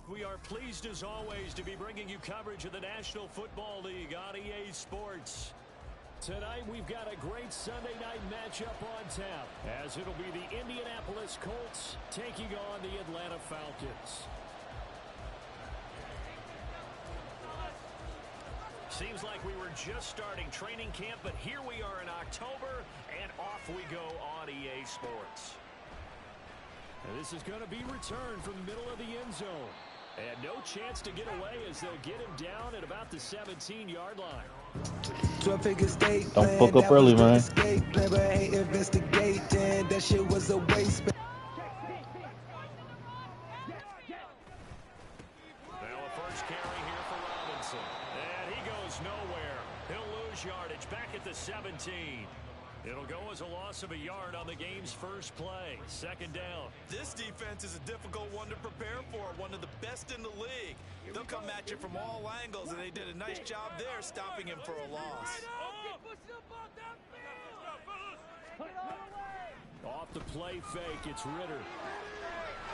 We are pleased as always to be bringing you coverage of the National Football League on EA Sports. Tonight we've got a great Sunday night matchup on tap, as it'll be the Indianapolis Colts taking on the Atlanta Falcons. Seems like we were just starting training camp, but here we are in October, and off we go on EA Sports. And this is going to be returned from the middle of the end zone. And no chance to get away as they'll get him down at about the 17-yard line. Don't fuck up early, man. Now a first carry here for Robinson. And he goes nowhere. He'll lose yardage back at the 17. It'll go as a loss of a yard on the game's first play. Second down. This defense is a difficult one to prepare for, one of the best in the league. They'll come at you from all angles, and they did a nice job there stopping him for a loss. Off the play fake, it's Ritter.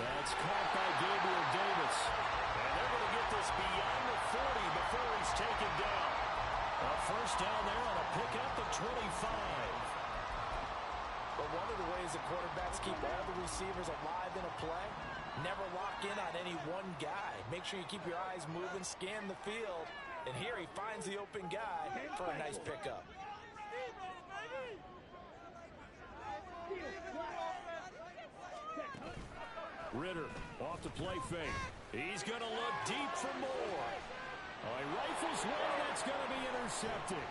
That's caught by Gabriel Davis. And they're going to get this beyond the 40 before he's taken down. A first down there on a pickup of 25. But one of the ways that quarterbacks keep all the receivers alive in a play, never lock in on any one guy. Make sure you keep your eyes moving, scan the field. And here he finds the open guy for a nice pickup. Ritter off the play fake. He's going to look deep for more. He rifles one that's going to be intercepted.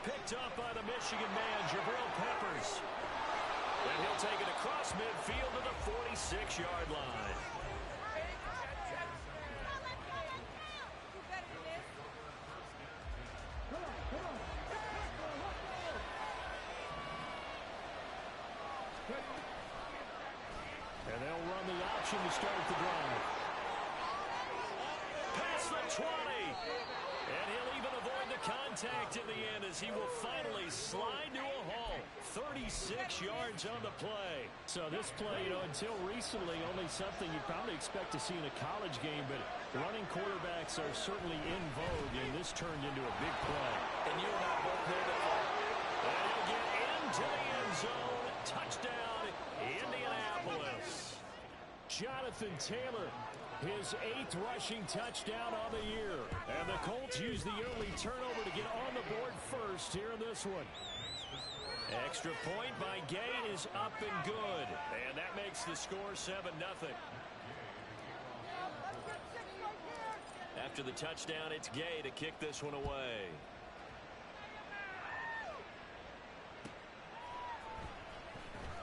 Picked up by the Michigan man, Jabril Peppers. And he'll take it across midfield to the 46-yard line. And they'll run the option to start the drive. Past the 20. And he'll even avoid the contact in the end as he will finally slide to a halt. 36 yards on the play. So this play, until recently, only something you'd probably expect to see in a college game, but running quarterbacks are certainly in vogue, and this turned into a big play. And you and I both know that. And he'll get into the end zone. Touchdown, Indianapolis. Jonathan Taylor, his 8th rushing touchdown on the year. And the Colts use the early turnover to get on the board first here in this one. Extra point by Gay is up and good. And that makes the score 7-0. After the touchdown, it's Gay to kick this one away.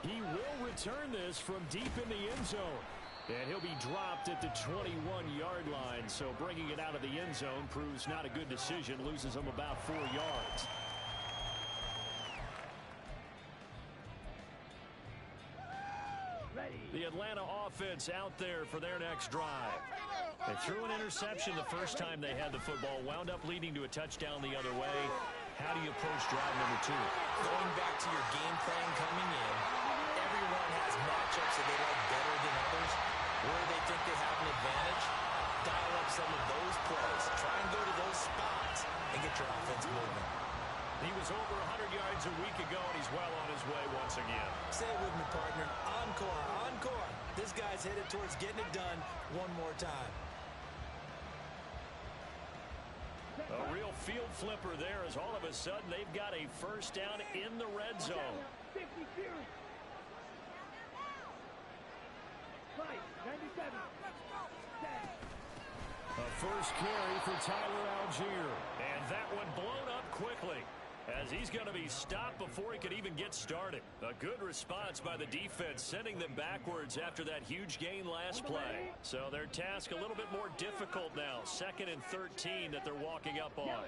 He will return this from deep in the end zone. And he'll be dropped at the 21-yard line. So bringing it out of the end zone proves not a good decision. Loses him about 4 yards. The Atlanta offense out there for their next drive. They threw an interception the first time they had the football. Wound up leading to a touchdown the other way. How do you approach drive number 2? Going back to your game plan coming in, everyone has matchups that they like better than others. Where they think they have an advantage, dial up some of those plays. Try and go to those spots and get your offense moving. He was over 100 yards a week ago, and he's well on his way once again. Say it with me, partner. Encore, encore. This guy's headed towards getting it done one more time. A real field flipper there as all of a sudden they've got a first down in the red zone. A first carry for Tyler Algier. And that one blown up quickly as he's going to be stopped before he could even get started. A good response by the defense, sending them backwards after that huge gain last play. So their task a little bit more difficult now. 2nd and 13 that they're walking up on.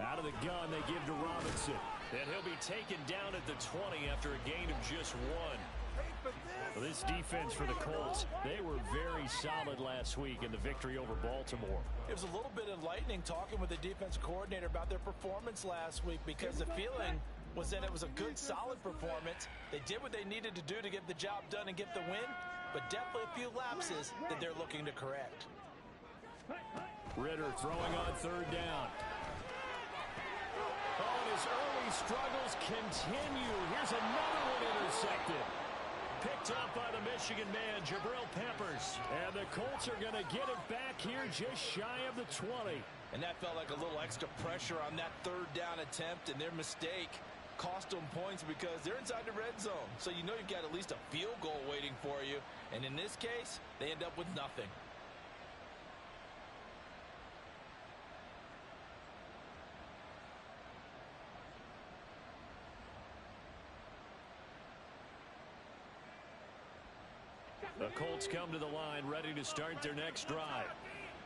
Out of the gun they give to Robinson. And he'll be taken down at the 20 after a gain of just 1. Well, this defense for the Colts, they were very solid last week in the victory over Baltimore. It was a little bit enlightening talking with the defense coordinator about their performance last week, because the feeling was that it was a good, solid performance. They did what they needed to do to get the job done and get the win, but definitely a few lapses that they're looking to correct. Ritter throwing on third down. Oh, and his early struggles continue. Here's another one intercepted. Picked up by the Michigan man, Jabril Peppers. And the Colts are going to get it back here just shy of the 20. And that felt like a little extra pressure on that third down attempt, and their mistake cost them points because they're inside the red zone. So you know you've got at least a field goal waiting for you. And in this case, they end up with nothing. The Colts come to the line ready to start their next drive.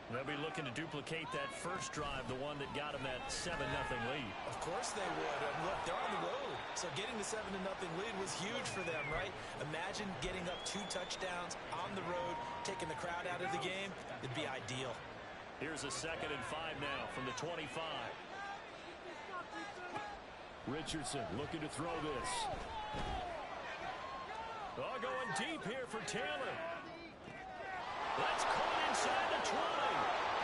They'll be looking to duplicate that first drive, the one that got them that 7-0 lead. Of course they would. And look, they're on the road. So getting the 7-0 lead was huge for them, right? Imagine getting up 2 touchdowns on the road, taking the crowd out of the game. It'd be ideal. Here's a 2nd and 5 now from the 25. Richardson looking to throw this. Oh, going deep here for Taylor. That's caught inside the 20.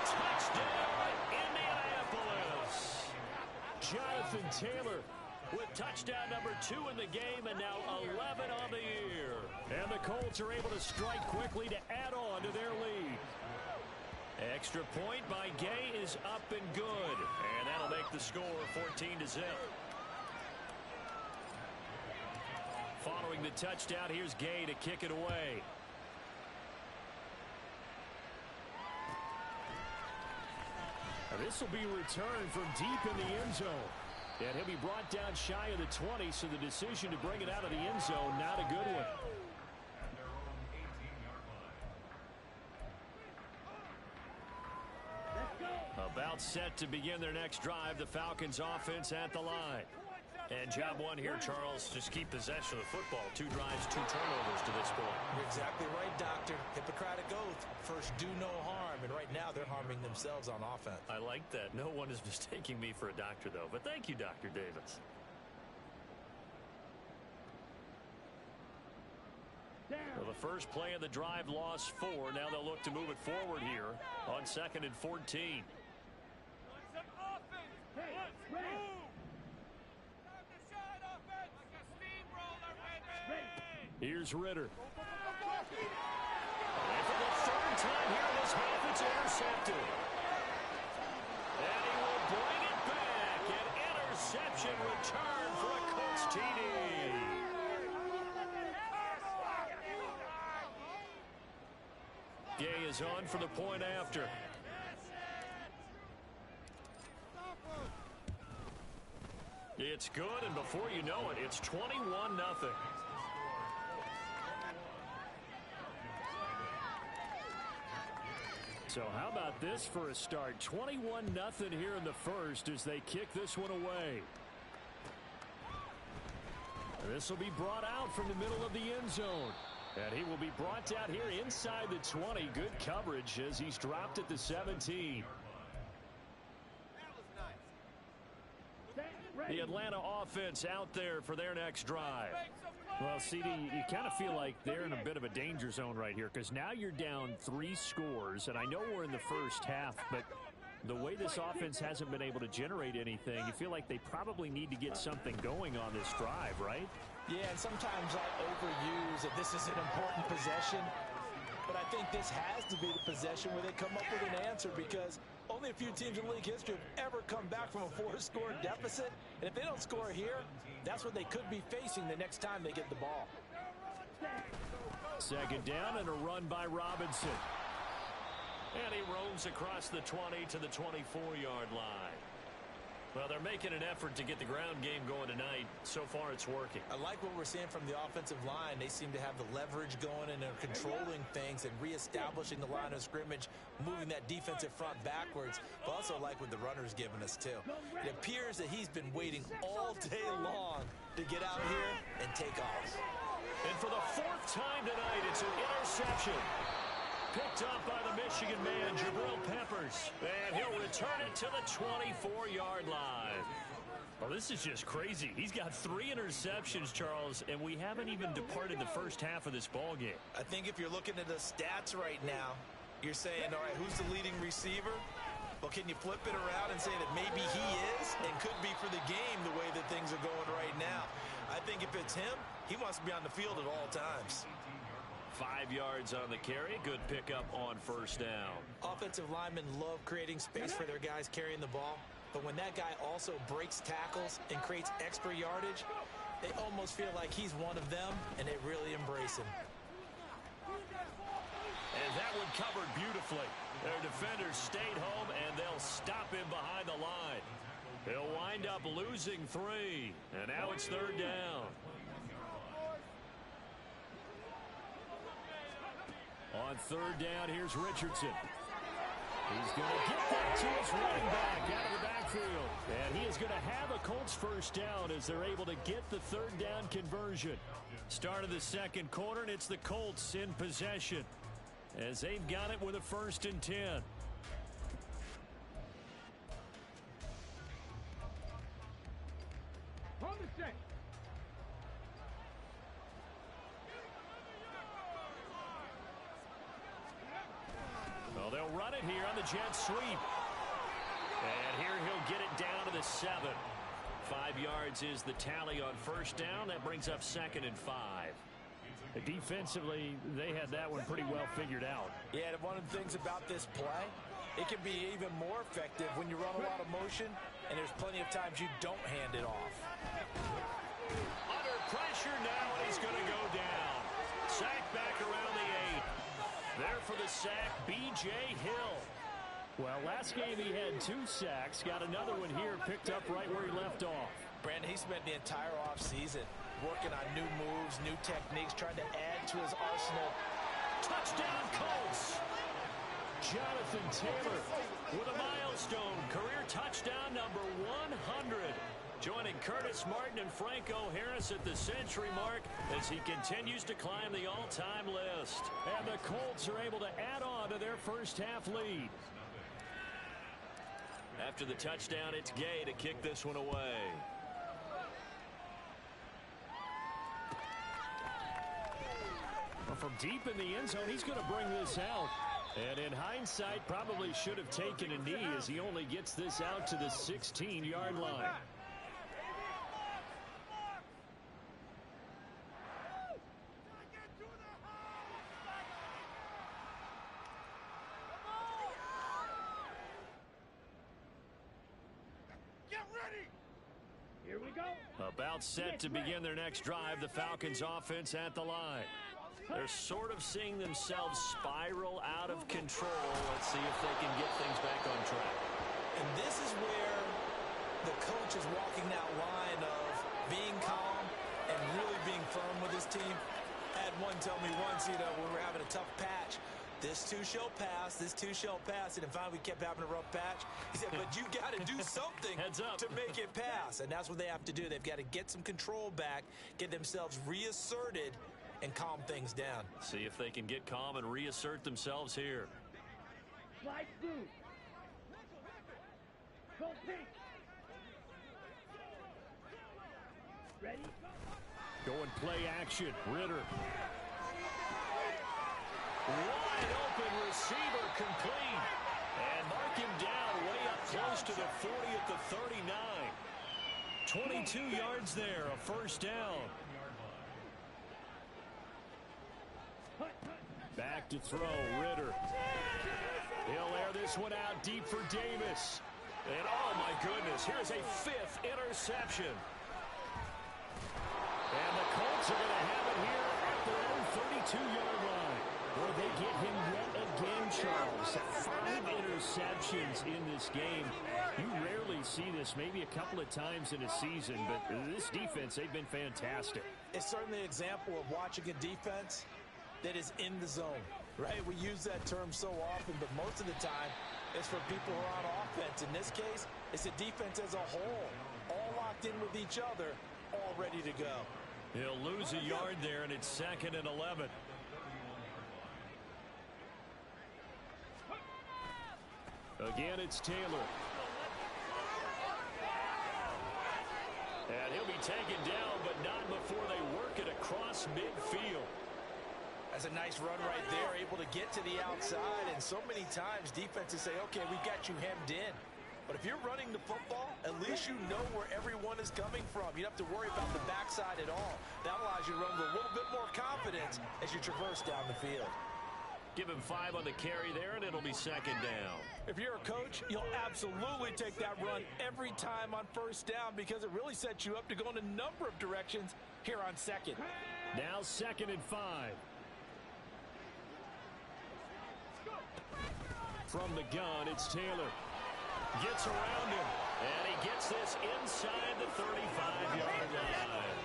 Touchdown, Indianapolis. Jonathan Taylor with touchdown number 2 in the game and now 11 on the year. And the Colts are able to strike quickly to add on to their lead. Extra point by Gay is up and good. And that'll make the score 14-0. Following the touchdown, here's Gay to kick it away. Now this will be returned from deep in the end zone. And he'll be brought down shy of the 20, so the decision to bring it out of the end zone, not a good one. About set to begin their next drive, the Falcons offense at the line. And job one here, Charles, just keep possession of the football. 2 drives, 2 turnovers to this point. You're exactly right, Doctor. Hippocratic oath. First, do no harm. And right now, they're harming themselves on offense. I like that. No one is mistaking me for a doctor, though. But thank you, Dr. Davis. Well, the first play of the drive lost 4. Now they'll look to move it forward here on 2nd and 14. Here's Ritter. And for the 3rd time here in this half, it's intercepted. And he will bring it back. An interception return for a Colts TD. Gay is on for the point after. It's good, and before you know it, it's 21-0. So how about this for a start? 21-0 here in the first as they kick this one away. This will be brought out from the middle of the end zone. And he will be brought down here inside the 20. Good coverage as he's dropped at the 17. The Atlanta offense out there for their next drive. Well, CD, you kind of feel like they're in a bit of a danger zone right here because now you're down 3 scores, and I know we're in the first half, but the way this offense hasn't been able to generate anything, you feel like they probably need to get something going on this drive, right? Yeah, and sometimes I overuse that this is an important possession, but I think this has to be the possession where they come up with an answer because only a few teams in league history have ever come back from a 4-score deficit, and if they don't score here, that's what they could be facing the next time they get the ball. 2nd down and a run by Robinson. And he roams across the 20 to the 24-yard line. Well, they're making an effort to get the ground game going tonight. So far, it's working. I like what we're seeing from the offensive line. They seem to have the leverage going, and they're controlling things and reestablishing the line of scrimmage, moving that defensive front backwards. But also like what the runner's giving us, too. It appears that he's been waiting all day long to get out here and take off. And for the 4th time tonight, it's an interception. Picked up by the Michigan man, Jabril Peppers. And he'll return it to the 24-yard line. Well, this is just crazy. He's got 3 interceptions, Charles, and we haven't even departed the first half of this ball game. I think if you're looking at the stats right now, you're saying, all right, who's the leading receiver? Well, can you flip it around and say that maybe he is and could be for the game the way that things are going right now? I think if it's him, he wants to be on the field at all times. 5 yards on the carry. Good pickup on first down. Offensive linemen love creating space for their guys carrying the ball. But when that guy also breaks tackles and creates extra yardage, they almost feel like he's one of them, and they really embrace him. And that one covered beautifully. Their defenders stayed home, and they'll stop him behind the line. They'll wind up losing 3, and now it's third down. On third down, here's Richardson. He's going to get that to his running back out of the backfield. And he is going to have a Colts first down as they're able to get the third down conversion. Start of the second quarter, and it's the Colts in possession as they've got it with a 1st and 10. Well, they'll run it here on the jet sweep. And here he'll get it down to the 7. 5 yards is the tally on first down. That brings up 2nd and 5. Defensively, they had that one pretty well figured out. Yeah, and one of the things about this play, it can be even more effective when you run a lot of motion, and there's plenty of times you don't hand it off. Under pressure now, and he's going to go down. Sack back around the 8. There for the sack, B.J. Hill. Well, last game he had 2 sacks. Got another one here, picked up right where he left off. Brandon, he spent the entire offseason working on new moves, new techniques, trying to add to his arsenal. Touchdown, Colts! Jonathan Taylor with a milestone career touchdown number 100. Joining Curtis Martin and Franco Harris at the century mark as he continues to climb the all-time list. And the Colts are able to add on to their first half lead. After the touchdown, it's Gay to kick this one away. Well, from deep in the end zone, he's going to bring this out. And in hindsight, probably should have taken a knee as he only gets this out to the 16-yard line. About set to begin their next drive, the Falcons offense at the line. They're sort of seeing themselves spiral out of control. Let's see if they can get things back on track. And this is where the coach is walking that line of being calm and really being firm with his team. I had one tell me once, when we were having a tough patch, this too shall pass, this too shall pass. And finally, we kept having a rough patch. He said, but you got to do something Heads up. to make it pass. And that's what they have to do. They've got to get some control back, get themselves reasserted, and calm things down. See if they can get calm and reassert themselves here. Slide through. Go pink. Ready? Going play action. Ritter. Wide open receiver complete. And mark him down way up close to the 40 at the 39. 22 yards there, a first down. Back to throw, Ritter. He'll air this one out deep for Davis. And oh my goodness, here's a 5th interception. And the Colts are going to have it here at their own 32-yard line. Where they get him yet again, Charles. 5 interceptions in this game. You rarely see this, maybe a couple of times in a season, but this defense, they've been fantastic. It's certainly an example of watching a defense that is in the zone, right? We use that term so often, but most of the time, it's for people who are on offense. In this case, it's the defense as a whole, all locked in with each other, all ready to go. He'll lose a yard there, and it's 2nd and 11. Again, it's Taylor. And he'll be taken down, but not before they work it across midfield. That's a nice run right there, able to get to the outside. And so many times defenses say, okay, we've got you hemmed in. But if you're running the football, at least you know where everyone is coming from. You don't have to worry about the backside at all. That allows you to run with a little bit more confidence as you traverse down the field. Give him 5 on the carry there, and it'll be second down. If you're a coach, you'll absolutely take that run every time on first down because it really sets you up to go in a number of directions here on second. Now 2nd and 5. From the gun, it's Taylor. Gets around him, and he gets this inside the 35-yard line.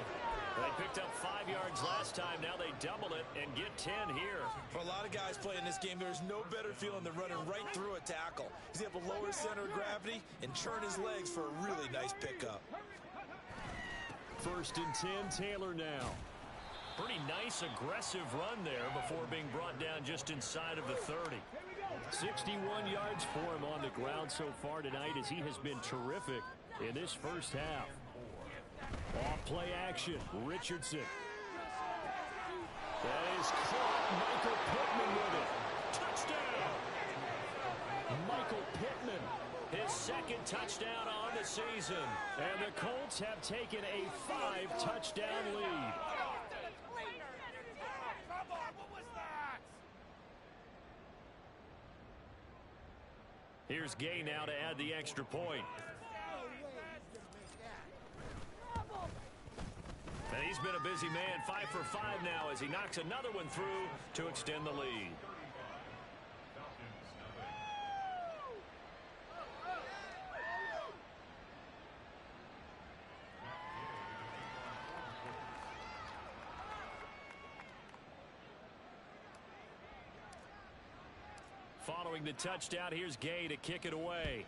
They picked up 5 yards last time. Now they double it and get 10 here. For a lot of guys playing this game, there's no better feeling than running right through a tackle. He's able to lower center of gravity and churn his legs for a really nice pickup. 1st and 10, Taylor now. Pretty nice aggressive run there before being brought down just inside of the 30. 61 yards for him on the ground so far tonight as he has been terrific in this first half. Off play action, Richardson. That is caught. Michael Pittman with it. Touchdown! Michael Pittman, his 2nd touchdown on the season. And the Colts have taken a 5-touchdown lead. Here's Gay now to add the extra point. And he's been a busy man, 5 for 5 now as he knocks another one through to extend the lead. Following the touchdown, here's Gay to kick it away.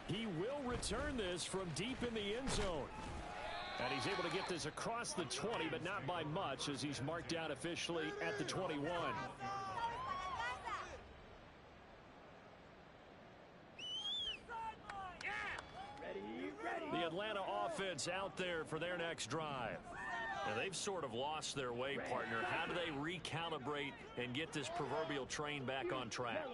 He will return this from deep in the end zone. And he's able to get this across the 20, but not by much as he's marked down officially at the 21. The Atlanta offense out there for their next drive. Now, they've sort of lost their way, partner. How do they recalibrate and get this proverbial train back on track?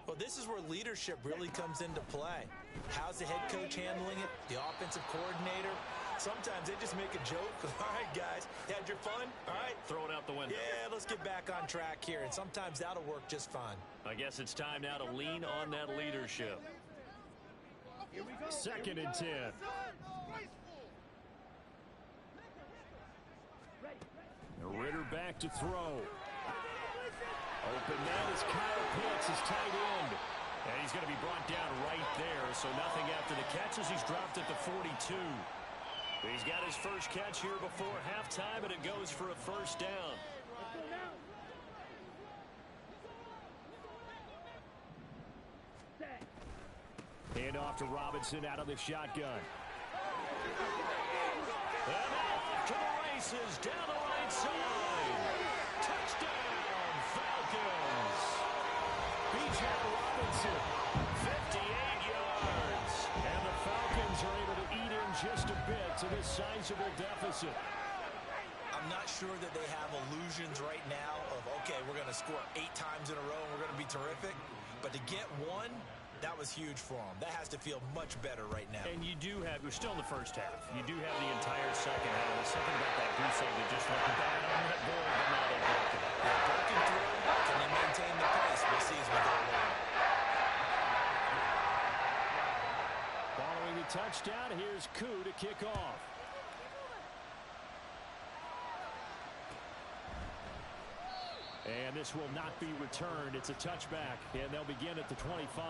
Well, this is where leadership really comes into play. How's the head coach handling it? The offensive coordinator? Sometimes they just make a joke. All right, guys, you had your fun? All right. Throw it out the window. Yeah, let's get back on track here. And sometimes that'll work just fine. I guess it's time now to lean on that leadership. 2nd and 10. Ritter back to throw. Open net is Kyle Pitts, his tight end. And he's going to be brought down right there, so nothing after the catch as he's dropped at the 42. He's got his first catch here before halftime, and it goes for a first down. Hand off to Robinson out of the shotgun. And now off to the races, down the right side. Touchdown, Falcons. B.J. Robinson, 58 yards. And the Falcons are able to eat in just a bit to this sizable deficit. I'm not sure that they have illusions right now of, okay, we're going to score 8 times in a row and we're going to be terrific. But to get one, that was huge for them. That has to feel much better right now. And you do have, we're still in the first half. You do have the entire second half. There's something about that goose egg that just looked bad on that board, but now they're broken. They're broken through. Can they maintain the pace? We'll see as we go along. Following the touchdown, here's Koo to kick off. And this will not be returned. It's a touchback, and they'll begin at the 25.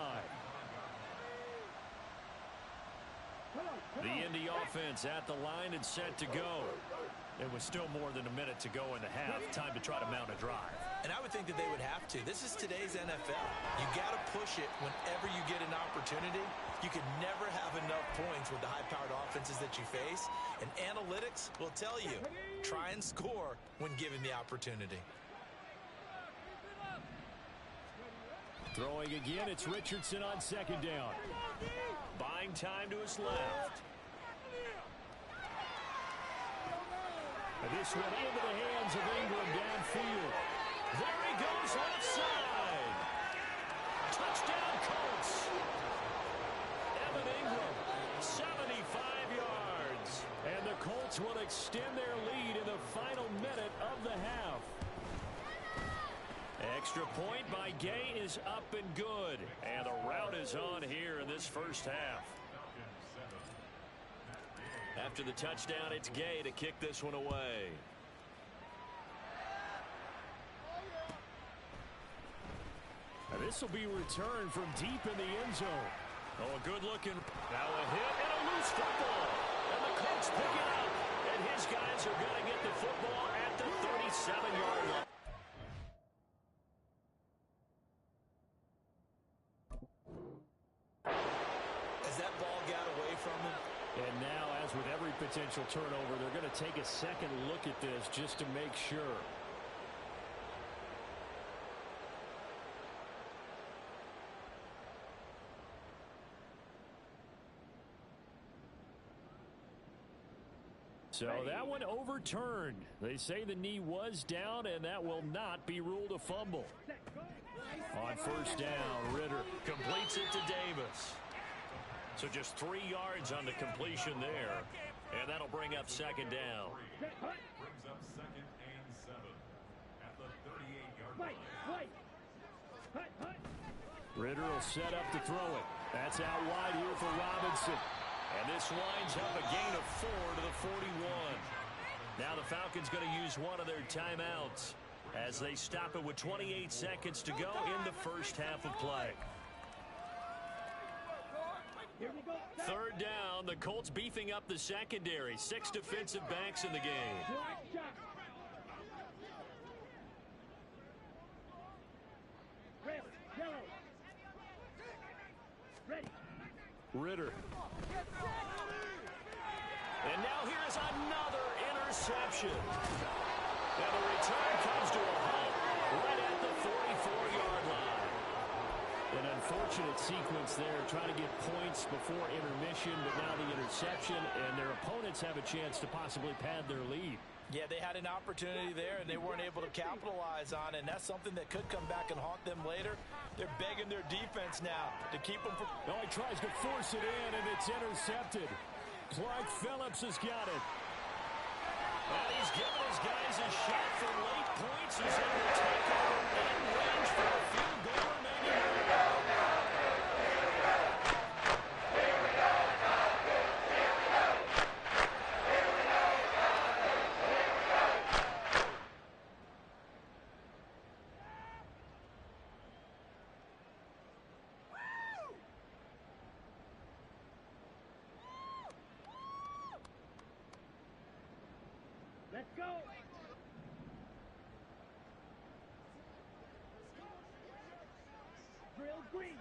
The Indy offense at the line and set to go. It was still more than a minute to go in the half. Time to try to mount a drive. And I would think that they would have to. This is today's NFL. You got to push it whenever you get an opportunity. You can never have enough points with the high-powered offenses that you face. And analytics will tell you, try and score when given the opportunity. Throwing again, it's Richardson on second down. Buying time to his left. This one into the hands of Ingram downfield. There he goes, left side. Touchdown, Colts. Evan Ingram, 75 yards. And the Colts will extend their lead in the final minute of the half. Extra point by Gay is up and good. And the route is on here in this first half. After the touchdown, it's Gay to kick this one away. This will be returned from deep in the end zone. Oh, a good looking. Now a hit and a loose football. And the Colts pick it up. And his guys are going to get the football at the 37-yard line. As that ball got away from him. And now, as with every potential turnover, they're going to take a second look at this just to make sure. So that one overturned. They say the knee was down, and that will not be ruled a fumble. On first down, Ritter completes it to Davis. So just 3 yards on the completion there. And that'll bring up second down. Brings up 2nd and 7 at the 38-yard line. Ritter will set up to throw it. That's out wide here for Robinson. And this winds up a gain of 4 to the 41. Now the Falcons going to use one of their timeouts as they stop it with 28 seconds to go in the first half of play. Third down, the Colts beefing up the secondary. 6 defensive backs in the game. Ritter. And now here's another interception. And the return comes to a halt right at the 44-yard line. An unfortunate sequence there, trying to get points before intermission, but now the interception, and their opponents have a chance to possibly pad their lead. Yeah, they had an opportunity there, and they weren't able to capitalize on it, and that's something that could come back and haunt them later. They're begging their defense now to keep them from... Oh, he tries to force it in, and it's intercepted. Clark Phillips has got it. And he's giving his guys a shot for late points. He's able to take over in range for a field goal remaining. Let's go. Drill green.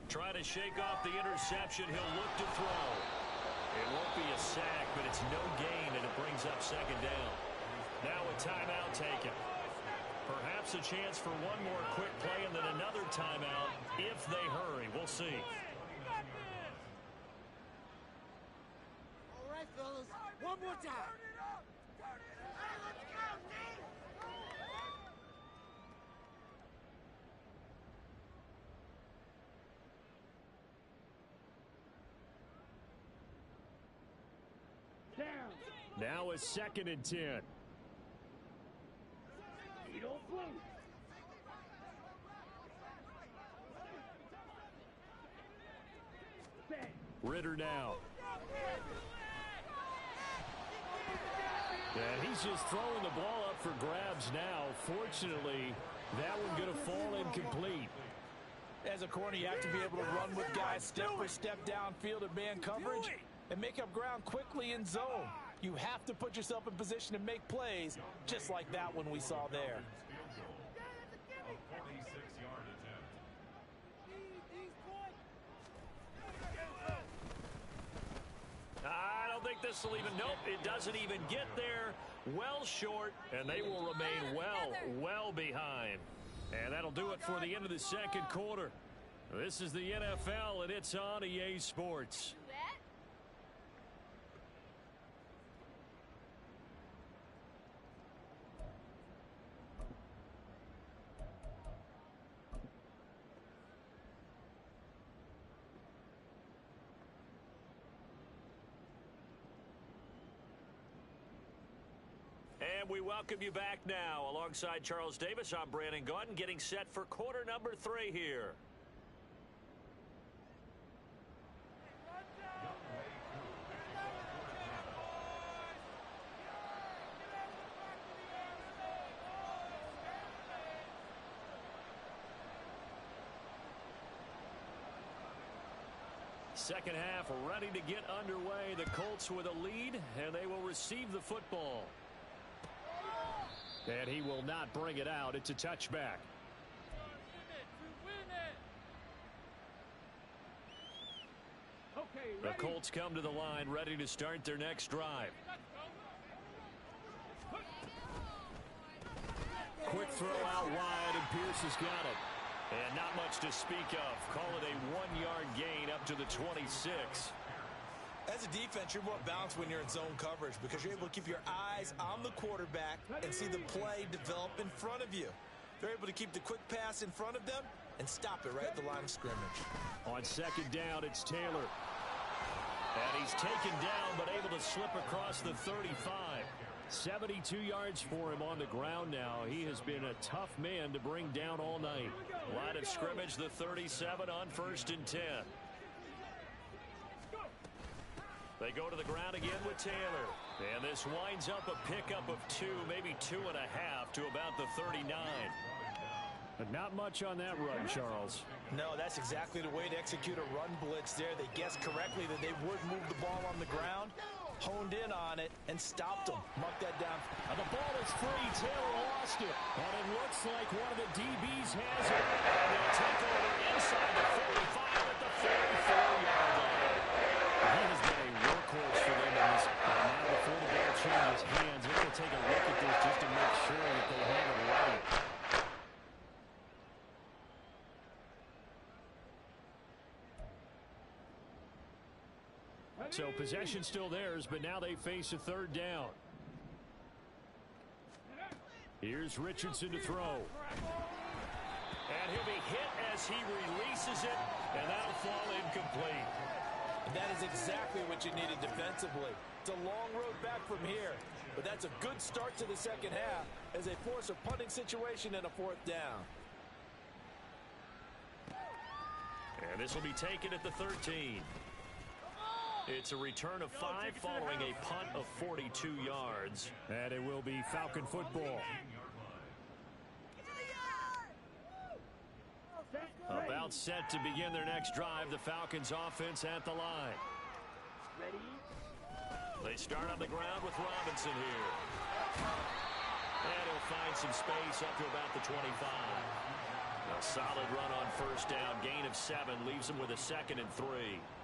Try to shake off the interception. He'll look to throw. It won't be a sack, but it's no gain, and it brings up second down. Now a timeout taken. Perhaps a chance for one more quick play and then another timeout if they hurry. We'll see. All right, fellas. One more time. Down. Now a 2nd and 10. Eagle blue. Set. Ritter now. And he's just throwing the ball up for grabs now. Fortunately, that one going to fall incomplete. As a corner, you have to be able to run with guys step for step downfield in man coverage and make up ground quickly in zone. You have to put yourself in position to make plays, just like that one we saw there. A 46-yard attempt. I don't think this will even, nope, it doesn't even get there. Well short, and they will remain well behind. And that'll do it for the end of the second quarter. This is the NFL, and it's on EA Sports. And we welcome you back now. Alongside Charles Davis, I'm Brandon Gaudin, getting set for quarter number 3 here. Second half ready to get underway. The Colts with a lead, and they will receive the football. And he will not bring it out. It's a touchback. The Colts come to the line ready to start their next drive. Quick throw out wide, and Pierce has got it. And not much to speak of. Call it a 1-yard gain up to the 26. As a defense, you're more balanced when you're in zone coverage because you're able to keep your eyes on the quarterback and see the play develop in front of you. They're able to keep the quick pass in front of them and stop it right at the line of scrimmage. On second down, it's Taylor. And he's taken down but able to slip across the 35. 72 yards for him on the ground now. He has been a tough man to bring down all night. Line of scrimmage, the 37 on 1st and 10. They go to the ground again with Taylor. And this winds up a pickup of 2, maybe 2.5 to about the 39. But not much on that run, Charles. No, that's exactly the way to execute a run blitz there. They guessed correctly that they would move the ball on the ground, honed in on it, and stopped them. Mark that down. And the ball is free. Taylor lost it. And it looks like one of the DBs has it. And they'll take over inside the 45 at the 44-yard line. He has been a workhorse for them in this. And now before the ball changes hands, they're going to take a look at this just to make sure that they have it right. So possession still theirs, but now they face a 3rd down. Here's Richardson to throw. And he'll be hit as he releases it, and that'll fall incomplete. And that is exactly what you needed defensively. It's a long road back from here, but that's a good start to the second half as they force a punting situation and a 4th down. And this will be taken at the 13. It's a return of 5 following a punt of 42 yards. And it will be Falcon football. About set to begin their next drive. The Falcons offense at the line. They start on the ground with Robinson here. And he'll find some space up to about the 25. A solid run on 1st down. Gain of 7 leaves them with a 2nd and 3.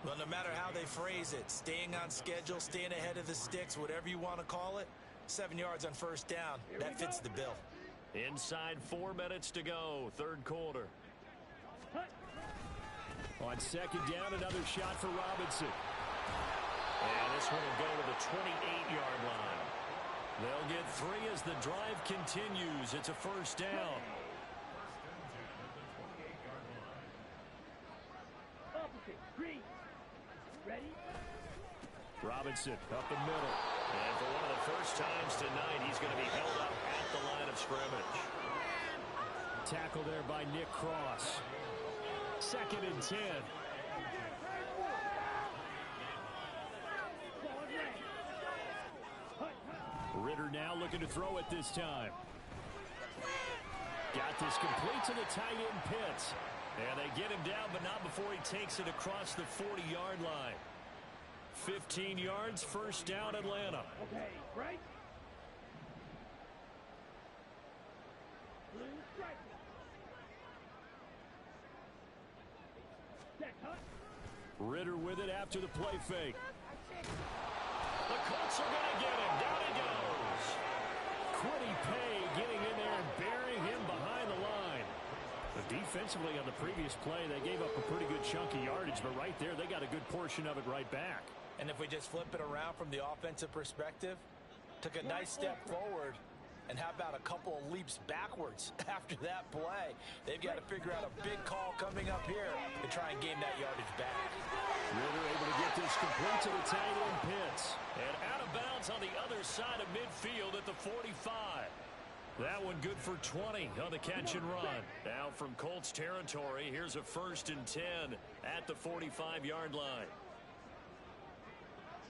Well, no matter how they phrase it, staying on schedule, staying ahead of the sticks, whatever you want to call it, 7 yards on 1st down. That fits the bill. Inside 4 minutes to go. 3rd quarter. On 2nd down, another shot for Robinson. And this one will go to the 28-yard line. They'll get 3 as the drive continues. It's a 1st down. Robinson up the middle. And for one of the first times tonight, he's going to be held up at the line of scrimmage. Tackle there by Nick Cross. 2nd and 10. Ritter now looking to throw it this time. Got this complete to the tight end Pitts. And they get him down, but not before he takes it across the 40-yard line. 15 yards, 1st down, Atlanta. Okay, right? Ritter with it after the play fake. The Colts are going to get him. Down he goes. Quiddy Pay getting in there and burying him behind the line. defensively on the previous play. They gave up a pretty good chunk of yardage, but right there, they got a good portion of it right back. And if we just flip it around from the offensive perspective, took a nice step forward, and how about a couple of leaps backwards after that play? They've got to figure out a big call coming up here to try and gain that yardage back. Ritter able to get this complete to the tight end Pitts. And out of bounds on the other side of midfield at the 45. That one good for 20 on the catch and run. Now from Colts territory, here's a 1st and 10 at the 45-yard line.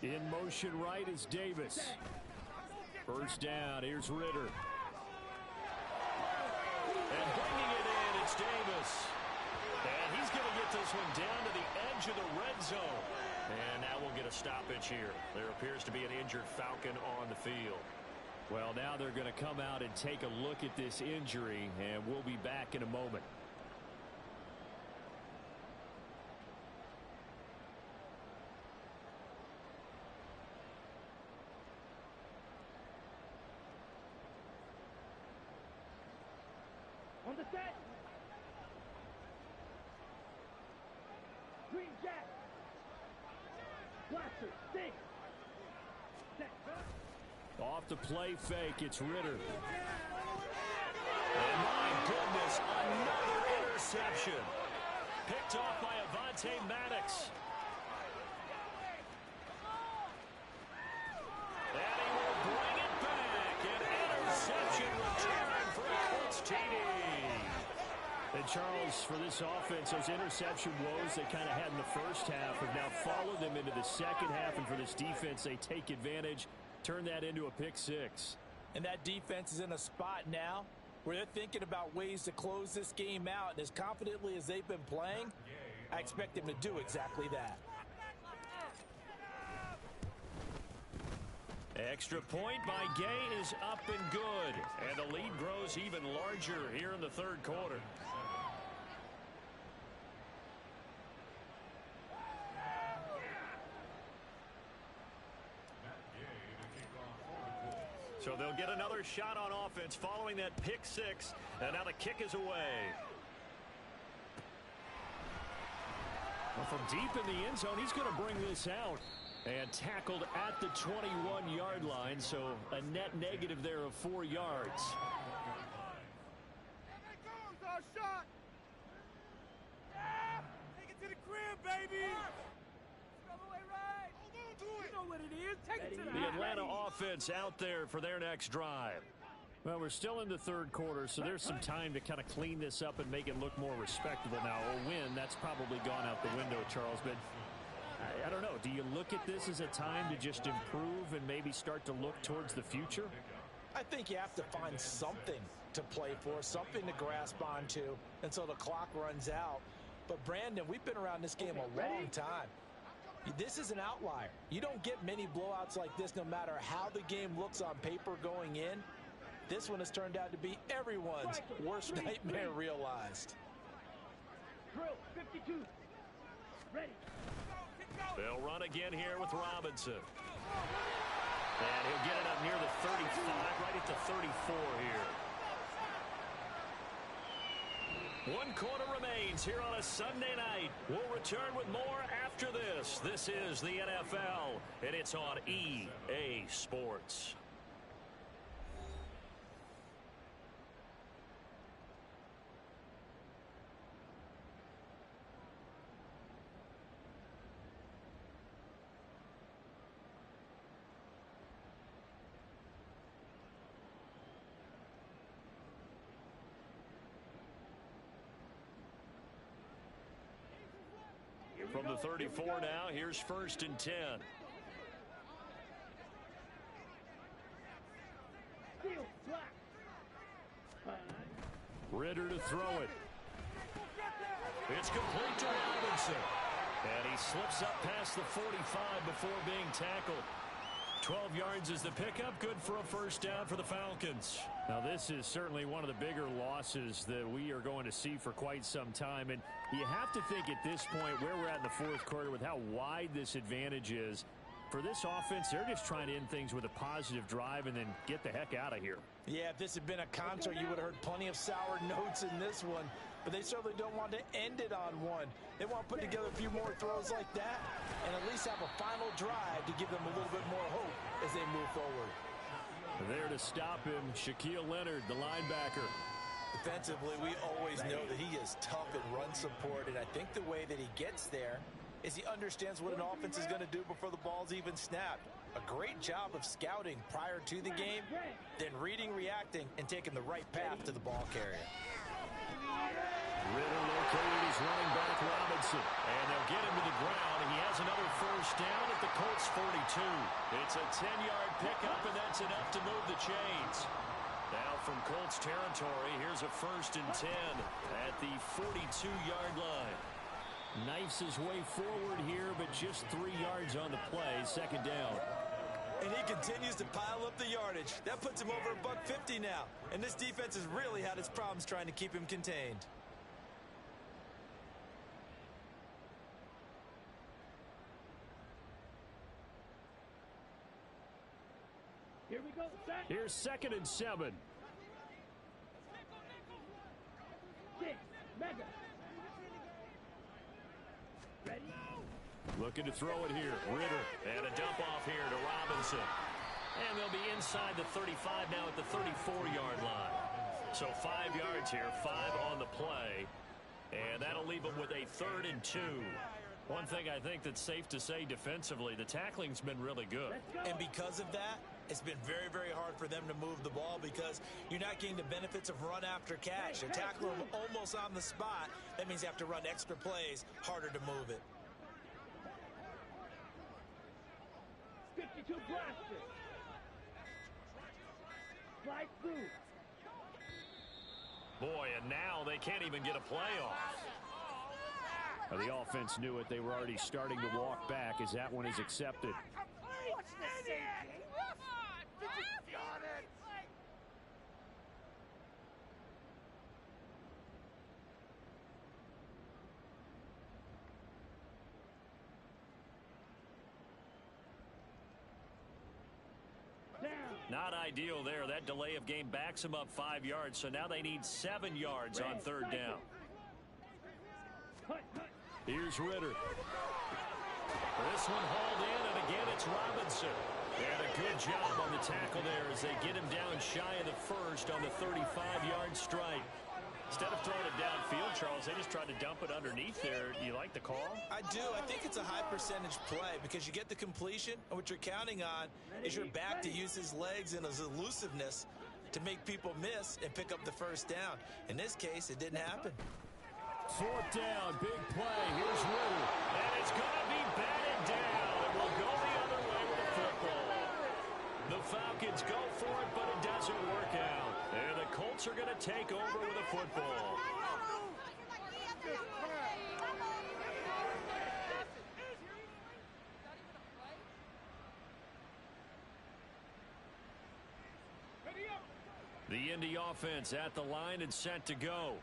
In motion right is Davis. First down, here's Ritter. And bringing it in, it's Davis. And he's going to get this one down to the edge of the red zone. And now we'll get a stoppage here. There appears to be an injured Falcon on the field. Well, now they're going to come out and take a look at this injury, and we'll be back in a moment. On the set. Green jack. Blaster, stick. Set. Off the play fake, it's Ritter. And my goodness, another interception. Picked off by Avonte Maddox. And he will bring it back. An interception return for a Colts TD. And Charles, for this offense, those interception woes they kind of had in the first half have now followed them into the second half. And for this defense, they take advantage, turn that into a pick six. And that defense is in a spot now where they're thinking about ways to close this game out. And as confidently as they've been playing, I expect them to do exactly that. Extra point by Gay is up and good. And the lead grows even larger here in the third quarter. So they'll get another shot on offense following that pick six. And now the kick is away. Well, from deep in the end zone, he's going to bring this out. And tackled at the 21-yard line, so a net negative there of 4 yards. Shot. Take it to the crib, baby. Right. You know what it is. Take it to The Atlanta offense out there for their next drive. Well, we're still in the third quarter, so there's some time to kind of clean this up and make it look more respectable now. A win, that's probably gone out the window, Charles, but I don't know. Do you look at this as a time to just improve and maybe start to look towards the future? I think you have to find something to play for, something to grasp onto until the clock runs out. But, Brandon, we've been around this game a long time. This is an outlier. You don't get many blowouts like this no matter how the game looks on paper going in. This one has turned out to be everyone's worst nightmare realized. Drill, 52. Ready. They'll run again here with Robinson. And he'll get it up near the 35, right at the 34 here. 1 quarter remains here on a Sunday night. We'll return with more after this. This is the NFL, and it's on EA Sports. From the 34 now, here's 1st and 10. Ritter to throw it. It's complete to Robinson. And he slips up past the 45 before being tackled. 12 yards is the pickup. Good for a first down for the Falcons. Now, this is certainly one of the bigger losses that we are going to see for quite some time. And you have to think at this point where we're at in the fourth quarter with how wide this advantage is, For this offense, they're just trying to end things with a positive drive and then get the heck out of here. Yeah, if this had been a concert, you would have heard plenty of sour notes in this one. But they certainly don't want to end it on one. They want to put together a few more throws like that and at least have a final drive to give them a little bit more hope as they move forward. There to stop him, Shaquille Leonard, the linebacker. Defensively, we always know that he is tough in run support, and I think the way that he gets there is he understands what an offense is going to do before the ball's even snapped. A great job of scouting prior to the game, then reading, reacting, and taking the right path to the ball carrier. Ritter located his running back Robinson, and they'll get him to the ground, and he has another first down at the Colts 42. It's a 10-yard pickup, and that's enough to move the chains. Now from Colts territory, here's a 1st and 10 at the 42-yard line. Knifes his way forward here, but just 3 yards on the play, 2nd down. And he continues to pile up the yardage. That puts him over $150 now. And this defense has really had its problems trying to keep him contained. Here we go, set. Here's 2nd and 7. Six, mega. Ready? Looking to throw it here. Ritter, and a dump off here to Robinson. And they'll be inside the 35 now at the 34-yard line. So 5 yards here, 5 on the play. And that'll leave them with a 3rd and 2. One thing I think that's safe to say defensively, the tackling's been really good. And because of that, it's been very, very hard for them to move the ball because you're not getting the benefits of run after catch. They're tackling them almost on the spot. That means they have to run extra plays, harder to move it. 52 blaster. Slide through. Boy, and now they can't even get a play off. The offense knew it. They were already starting to walk back as that one is accepted. Not ideal there. That delay of game backs them up 5 yards, so now they need 7 yards on 3rd down. Here's Ritter. This one hauled in, and again it's Robinson. And a good job on the tackle there as they get him down shy of the 1st on the 35-yard strike. Instead of throwing it downfield, Charles, they just tried to dump it underneath there. You like the call? I do. I think it's a high percentage play because you get the completion, and what you're counting on is your back to use his legs and his elusiveness to make people miss and pick up the 1st down. In this case, it didn't happen. 4th down, big play. Here's Ritter. And it's going to be batted down. It will go the other way with the football. The Falcons go for it, but it doesn't work out. And the Colts are going to take over with a football. The Indy offense at the line and set to go.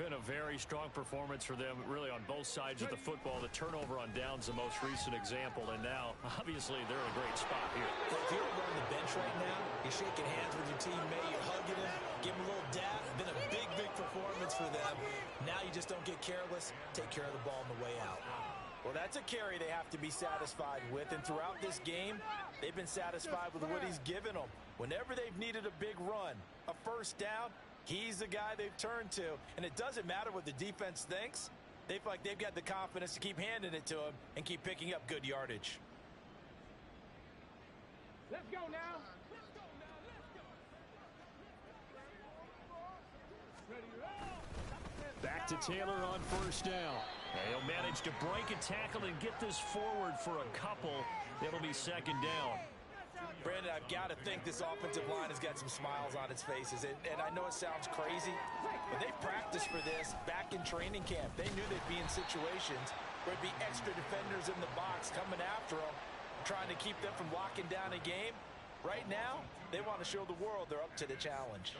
Been a very strong performance for them, really, on both sides of the football. The turnover on downs, the most recent example, and now, obviously, they're in a great spot here. If you're on the bench right now, you're shaking hands with your teammate, you're hugging him, give him a little dap. Been a big, big performance for them. Now you just don't get careless. Take care of the ball on the way out. Well, that's a carry they have to be satisfied with, and throughout this game, they've been satisfied with what he's given them. Whenever they've needed a big run, a 1st down, he's the guy they've turned to. And it doesn't matter what the defense thinks. They feel like they've got the confidence to keep handing it to him and keep picking up good yardage. Let's go now. Back to Taylor on 1st down. He'll manage to break a tackle and get this forward for a couple. It'll be 2nd down. Brandon, I've got to think this offensive line has got some smiles on its faces. And I know it sounds crazy, but they practiced for this back in training camp. They knew they'd be in situations where it'd be extra defenders in the box coming after them, trying to keep them from locking down a game. Right now, they want to show the world they're up to the challenge.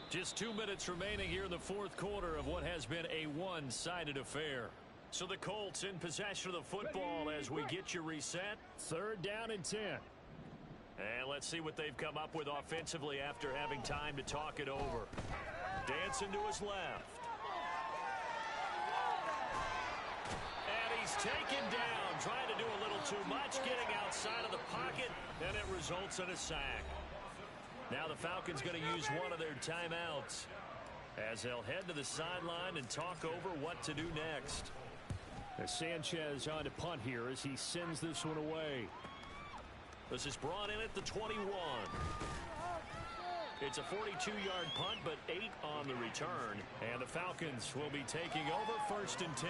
Just 2 minutes remaining here in the fourth quarter of what has been a one-sided affair. So the Colts in possession of the football as we get you reset. 3rd down and 10. And let's see what they've come up with offensively after having time to talk it over. Dancing to his left. And he's taken down, trying to do a little too much, getting outside of the pocket, and it results in a sack. Now the Falcons going to use one of their timeouts as they'll head to the sideline and talk over what to do next. As Sanchez on to punt here as he sends this one away. This is brought in at the 21. It's a 42-yard punt, but 8 on the return. And the Falcons will be taking over 1st and 10.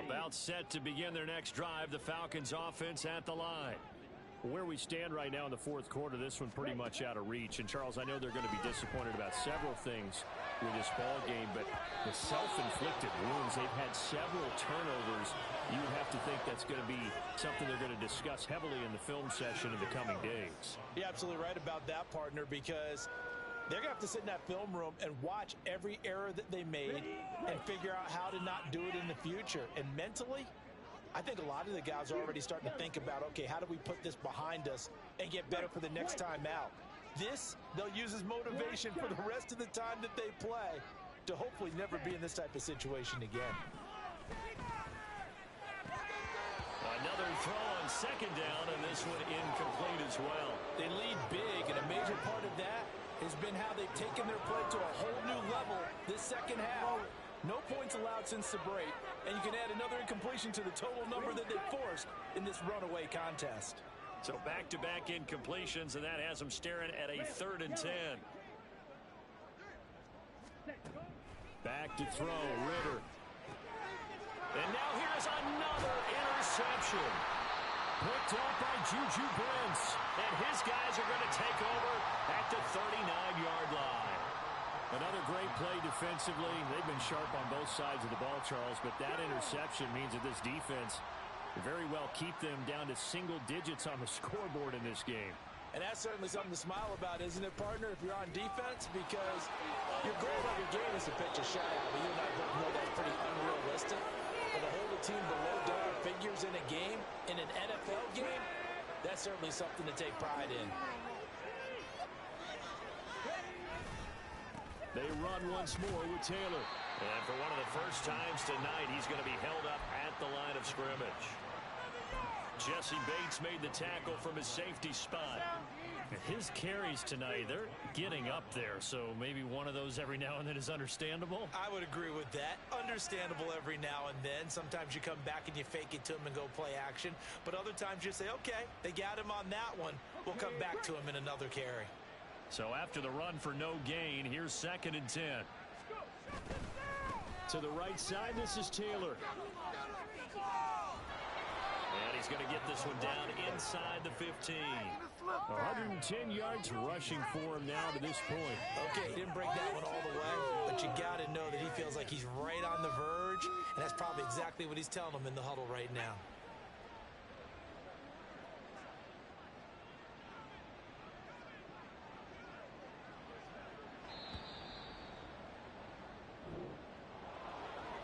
About set to begin their next drive. The Falcons offense at the line. Where we stand right now in the fourth quarter, this one pretty much out of reach. And Charles, I know they're going to be disappointed about several things with this ball game, but the self-inflicted wounds, they've had several turnovers. You would have to think that's going to be something they're going to discuss heavily in the film session in the coming days. You're absolutely right about that, partner, because they're going to have to sit in that film room and watch every error that they made and figure out how to not do it in the future. And mentally, I think a lot of the guys are already starting to think about, okay, how do we put this behind us and get better for the next time out? This, they'll use as motivation for the rest of the time that they play to hopefully never be in this type of situation again. Another throw on 2nd down, and this one incomplete as well. They lead big, and a major part of that has been how they've taken their play to a whole new level this second half. No points allowed since the break, and you can add another incompletion to the total number that they forced in this runaway contest. So back-to-back incompletions, and that has them staring at a 3rd and 10. Back to throw, Ritter. And now here's another interception. Picked off by Juju Brents. And his guys are going to take over at the 39-yard line. Another great play defensively. They've been sharp on both sides of the ball, Charles, but that interception means that this defense very well keep them down to single digits on the scoreboard in this game. And that's certainly something to smile about, isn't it, partner, if you're on defense? Because your goal of your game is to pitch a shutout. But you and I both know that's pretty unrealistic. But to hold a team below double figures in a game, in an NFL game, that's certainly something to take pride in. They run once more with Taylor. And for one of the first times tonight, he's going to be held up at the line of scrimmage. Jesse Bates made the tackle from his safety spot. His carries tonight, they're getting up there, so maybe one of those every now and then is understandable. I would agree with that. Understandable every now and then. Sometimes you come back and you fake it to him and go play action. But other times you say, okay, they got him on that one. We'll come back to him in another carry. So after the run for no gain, here's 2nd and 10. To the right side, this is Taylor. And he's going to get this one down inside the 15. 110 yards rushing for him now to this point. Okay, he didn't break that one all the way, but you got to know that he feels like he's right on the verge, and that's probably exactly what he's telling them in the huddle right now.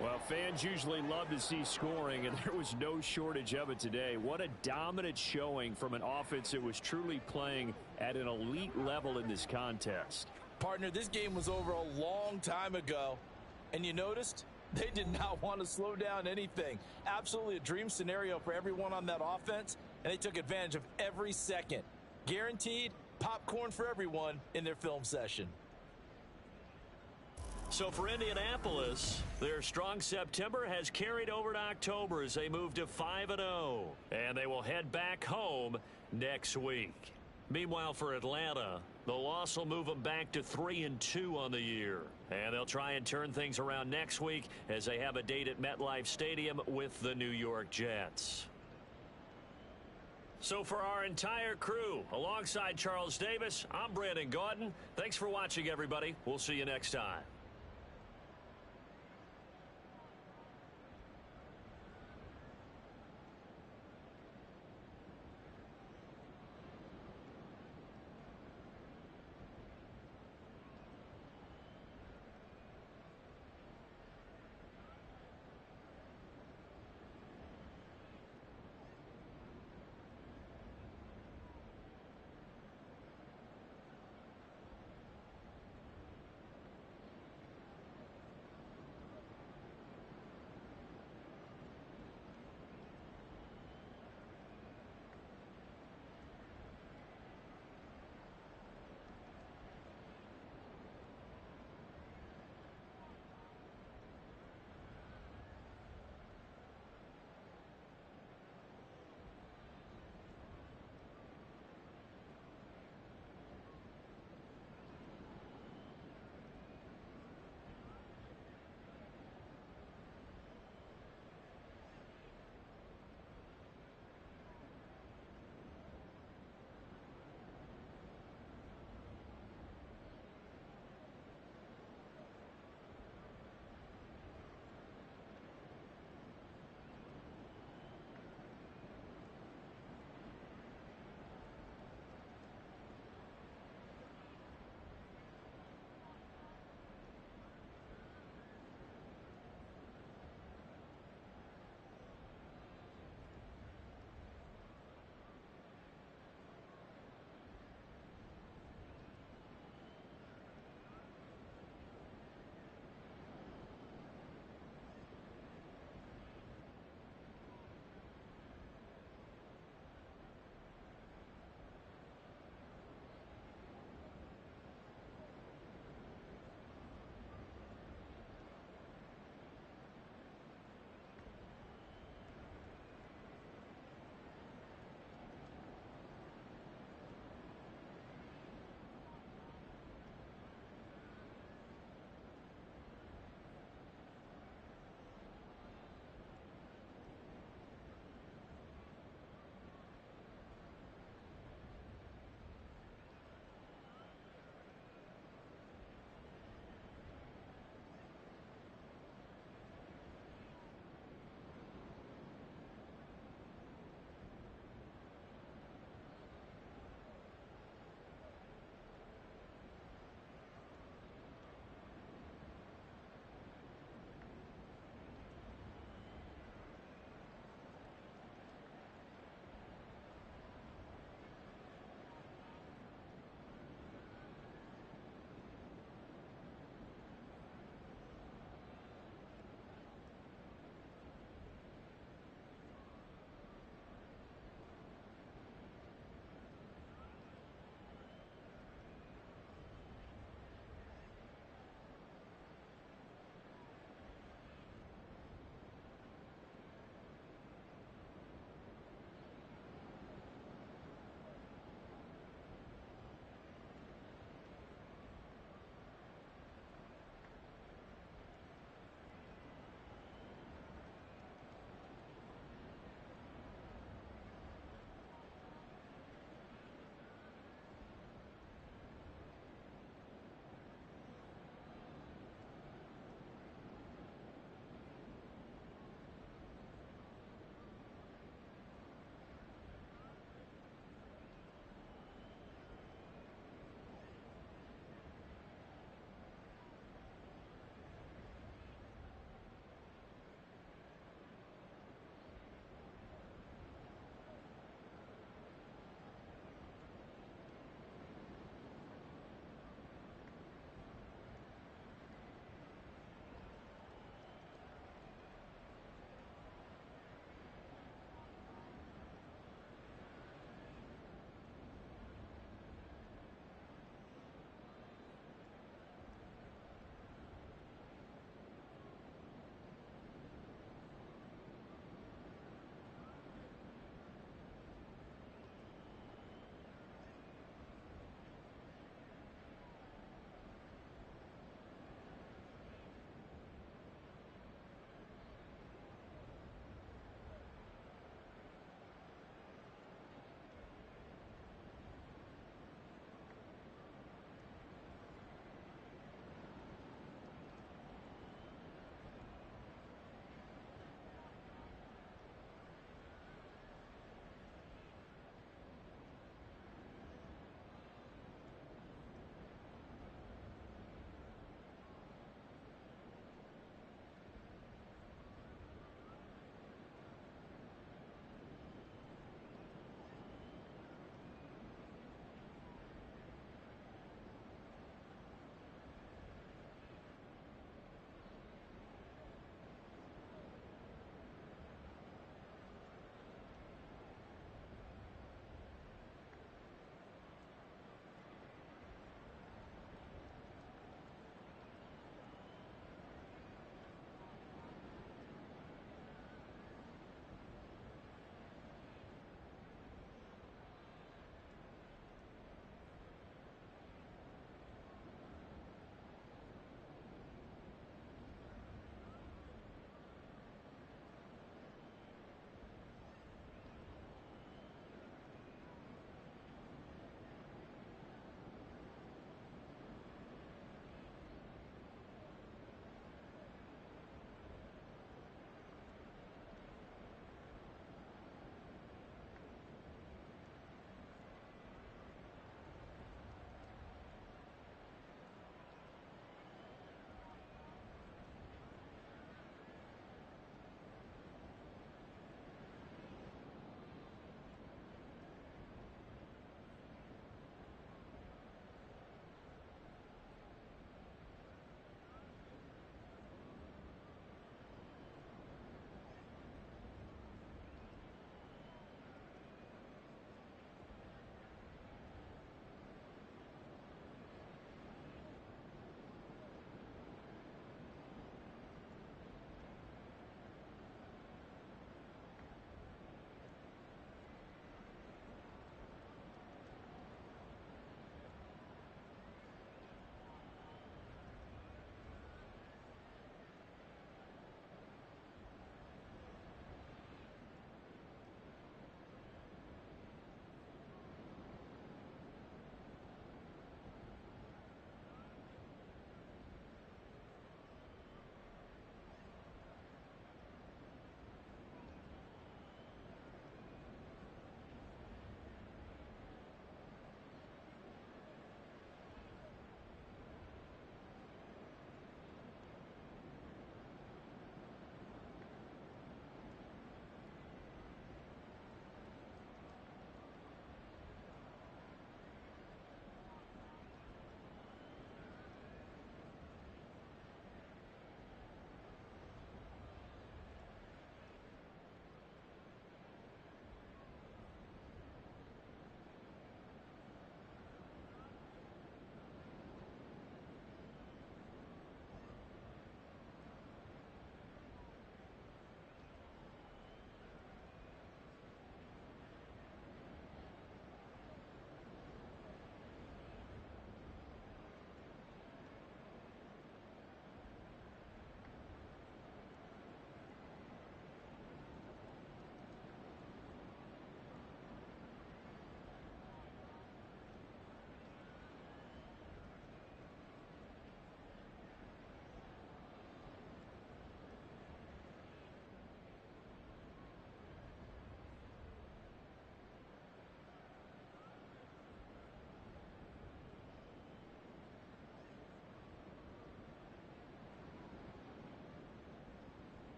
Well, fans usually love to see scoring, and there was no shortage of it today. What a dominant showing from an offense that was truly playing at an elite level in this contest. Partner, this game was over a long time ago, and you noticed they did not want to slow down anything. Absolutely a dream scenario for everyone on that offense, and they took advantage of every second. Guaranteed popcorn for everyone in their film session. So for Indianapolis, their strong September has carried over to October as they move to 5-0. And they will head back home next week. Meanwhile, for Atlanta, the loss will move them back to 3-2 on the year. And they'll try and turn things around next week as they have a date at MetLife Stadium with the New York Jets. So for our entire crew, alongside Charles Davis, I'm Brandon Gaudin. Thanks for watching, everybody. We'll see you next time.